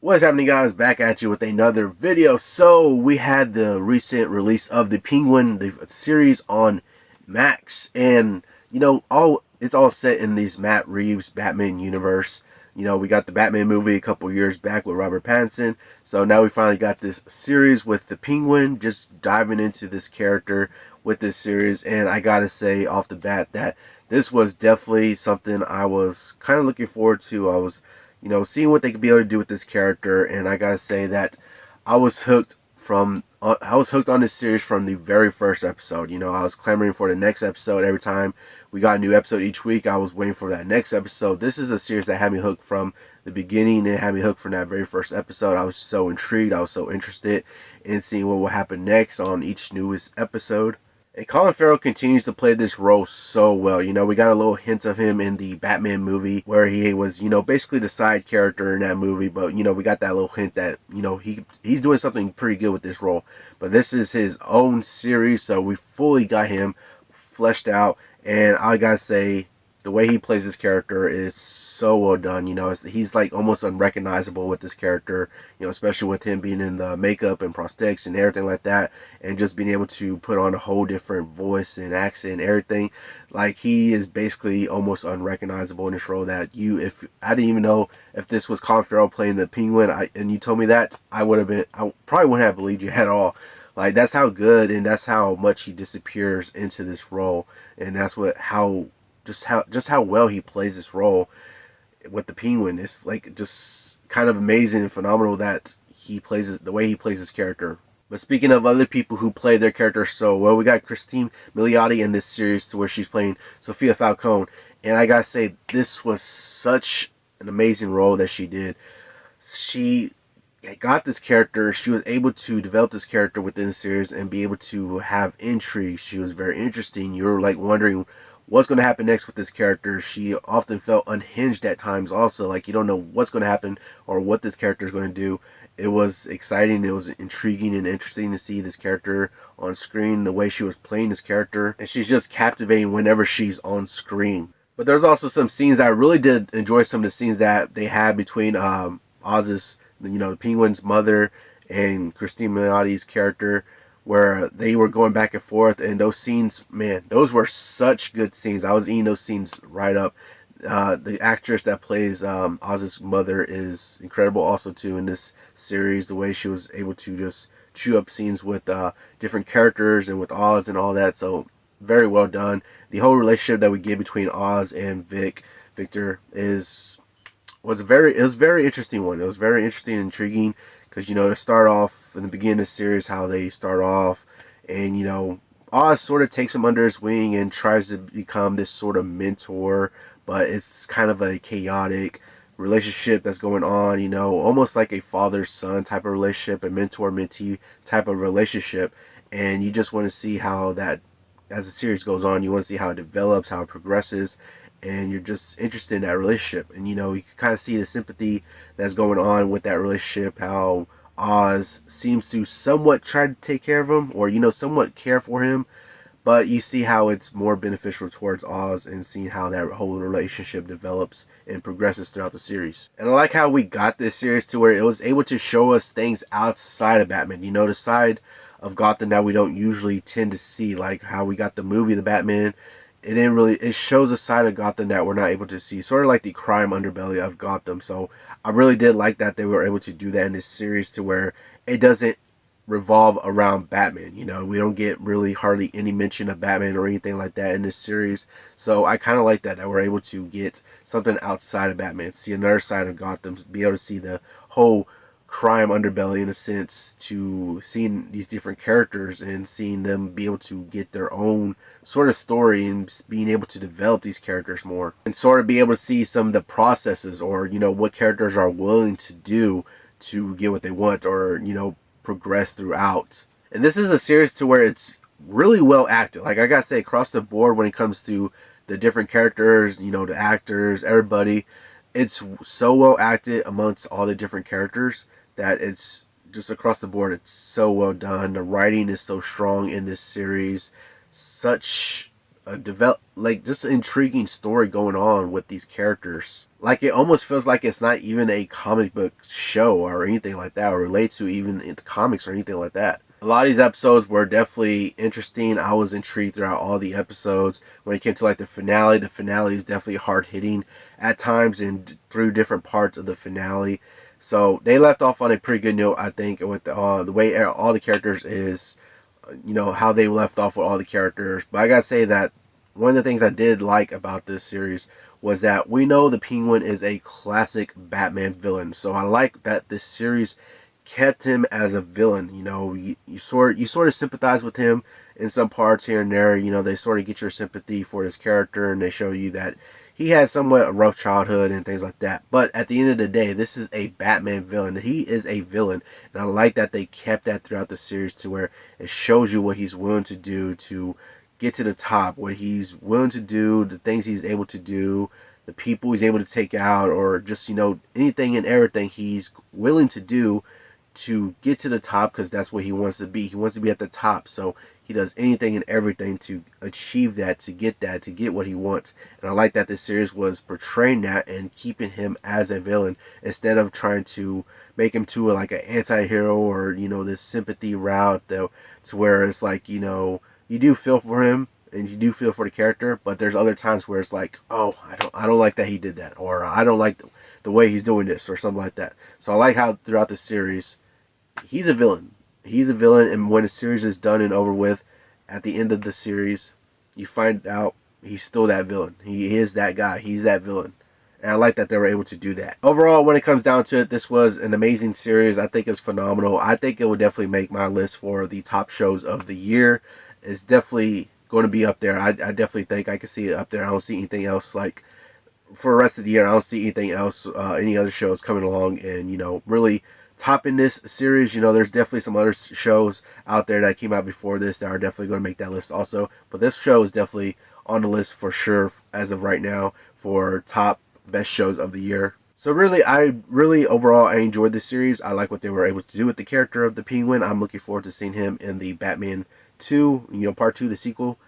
What's happening, guys? Back at you with another video. So we had the recent release of the Penguin, the series on Max, and it's all set in this Matt Reeves Batman universe. We got the Batman movie a couple years back with Robert Pattinson, so now we finally got this series with the Penguin. Just diving into this character with this series, and I gotta say off the bat that this was definitely something I was kind of looking forward to. I was seeing what they could be able to do with this character, and I gotta say that I was hooked on this series from the very first episode. I was clamoring for the next episode every time we got a new episode each week. I was waiting for that next episode. This is a series that had me hooked from the beginning. It had me hooked from that very first episode. I was so intrigued. I was so interested in seeing what will happen next on each newest episode. And Colin Farrell continues to play this role so well. We got a little hint of him in the Batman movie where he was, basically the side character in that movie. But, we got that little hint that, he's doing something pretty good with this role. But this is his own series, so we fully got him fleshed out. And I gotta say, the way he plays this character is so well done. He's like almost unrecognizable with this character, especially with him being in the makeup and prosthetics and everything like that, and just being able to put on a whole different voice and accent and everything. Like, he is basically almost unrecognizable in this role that if I didn't even know if this was Colin Farrell playing the Penguin, and you told me that, I probably wouldn't have believed you at all. Like, that's how good and that's how much he disappears into this role, and that's just how well he plays this role with the Penguin. It's like just kind of amazing and phenomenal that the way he plays his character. But speaking of other people who play their characters so well, we got Christine Milioti in this series to where she's playing Sophia Falcone, and I gotta say, this was such an amazing role that she did. She got this character. She was able to develop this character within the series and be able to have intrigue. She was very interesting. You were like wondering what's going to happen next with this character. She often felt unhinged at times also, like you don't know what's going to happen or what this character is going to do. It was exciting, it was intriguing and interesting to see this character on screen, the way she was playing this character, and she's just captivating whenever she's on screen. But there's also some scenes that I really did enjoy, some of the scenes that they had between Oz's, the Penguin's mother and Christine Milioti's character, where they were going back and forth, and those scenes, man, those were such good scenes. I was eating those scenes right up. The actress that plays Oz's mother is incredible also too in this series. The way she was able to just chew up scenes with different characters and with Oz and all that, so very well done. The whole relationship that we get between Oz and Victor was a very interesting one. It was very interesting and intriguing because to start off in the beginning of the series, how they start off, and Oz sort of takes him under his wing and tries to become this sort of mentor, but it's kind of a chaotic relationship that's going on, almost like a father-son type of relationship, a mentor-mentee type of relationship, and you just want to see how that, as the series goes on, you want to see how it develops, how it progresses, and you're just interested in that relationship. And you can kind of see the sympathy that's going on with that relationship, how Oz seems to somewhat try to take care of him, or somewhat care for him, but you see how it's more beneficial towards Oz, and seeing how that whole relationship develops and progresses throughout the series. And I like how we got this series to where it was able to show us things outside of Batman, the side of Gotham that we don't usually tend to see, like how we got the movie The Batman. It shows a side of Gotham that we're not able to see, sort of like the crime underbelly of Gotham. So I really did like that they were able to do that in this series, to where it doesn't revolve around Batman. We don't get really hardly any mention of Batman or anything like that in this series. So I kind of like that we're able to get something outside of Batman, see another side of Gotham, be able to see the whole crime underbelly, in a sense, to seeing these different characters and seeing them be able to get their own sort of story, and being able to develop these characters more, and sort of be able to see some of the processes, or what characters are willing to do to get what they want, or progress throughout. And this is a series to where it's really well acted. Like, I gotta say, across the board, when it comes to the different characters, the actors, everybody, it's so well acted amongst all the different characters that it's just across the board, it's so well done. The writing is so strong in this series. Such just intriguing story going on with these characters. Like it almost feels like it's not even a comic book show or anything like that, or relates to even in the comics or anything like that. A lot of these episodes were definitely interesting. I was intrigued throughout all the episodes. When it came to like the finale is definitely hard hitting at times and through different parts of the finale. So they left off on a pretty good note, I think, with the way all the characters is, how they left off with all the characters. But I gotta say that one of the things I did like about this series was that we know the Penguin is a classic Batman villain. So I like that this series kept him as a villain. You sort of sympathize with him in some parts here and there. They sort of get your sympathy for his character, and they show you that he had somewhat a rough childhood and things like that. But at the end of the day, this is a Batman villain. He is a villain, and I like that they kept that throughout the series, to where it shows you what he's willing to do to get to the top, what he's willing to do, the things he's able to do, the people he's able to take out, or just anything and everything he's willing to do to get to the top, because that's what he wants to be. He wants to be at the top, so he does anything and everything to achieve that, to get what he wants. And I like that this series was portraying that and keeping him as a villain, instead of trying to make him to like an anti-hero, or this sympathy route, though, to where it's like, you do feel for him and you do feel for the character, but there's other times where it's like, oh, I don't like that he did that, or I don't like the way he's doing this, or something like that. So I like how throughout the series he's a villain. He's a villain, and when the series is done and over with, at the end of the series, you find out he's still that villain. He is that guy. He's that villain. And I like that they were able to do that. Overall, when it comes down to it, this was an amazing series. I think it's phenomenal. I think it would definitely make my list for the top shows of the year. It's definitely going to be up there. I definitely think I can see it up there. I don't see anything else like for the rest of the year. I don't see anything else, any other shows coming along and, really topping this series. There's definitely some other shows out there that came out before this that are definitely going to make that list also. But this show is definitely on the list for sure as of right now for top best shows of the year. So overall, I enjoyed this series. I like what they were able to do with the character of the Penguin. I'm looking forward to seeing him in the Batman 2, part 2, the sequel.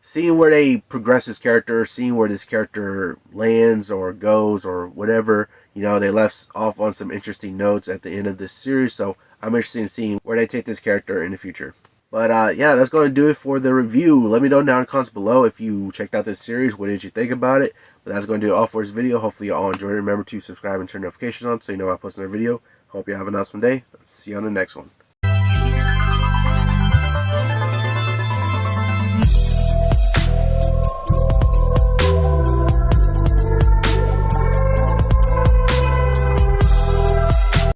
Seeing where they progress this character, seeing where this character lands or goes or whatever. They left off on some interesting notes at the end of this series, so I'm interested in seeing where they take this character in the future. But yeah, that's going to do it for the review. Let me know down in the comments below if you checked out this series. What did you think about it? But that's going to do it all for this video. Hopefully you all enjoyed it. Remember to subscribe and turn notifications on so you know when I post another video. Hope you have an awesome day. See you on the next one.